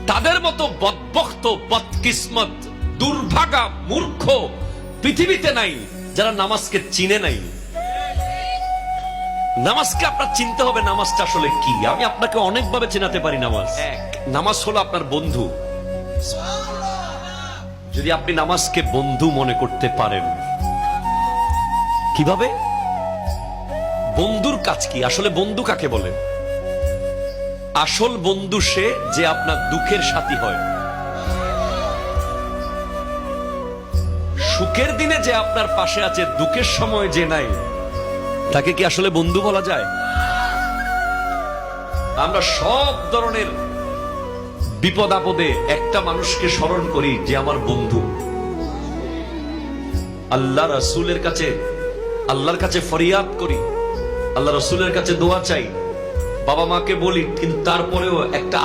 তাদের মতো বদবখত, বদকিসমত, দুর্ভাগা, মূর্খ পৃথিবীতে নাই যারা নামাজকে চিনে নাই। নামাজকে আপনার চিনতে হবে, নামাজটা আসলে কি। আমি আপনাকে অনেকভাবে চেনাতে পারি নামাজ। এক, নামাজ হলো আপনার বন্ধু। যদি আপনি নামাজকে বন্ধু মনে করতে পারেন, কিভাবে? বন্ধুর কাজ কি? আসলে বন্ধু কাকে বলে? আসল বন্ধু সে যে আপনার দুঃখের সাথী হয়। সুখের দিনে যে আপনার পাশে আছে, দুঃখের সময় যে নাই, তাকে কি আসলে বন্ধু বলা যায়? আমরা সব ধরনের বিপদ আপদে একটা মানুষকে স্মরণ করি যে আমার বন্ধু। আল্লাহ রাসূলের কাছে, আল্লাহর কাছে ফরিয়াদ করি, আল্লাহ রাসূলের কাছে দোয়া চাই, বাবা মাকে বলি, কিন্তু তারপরেও একটা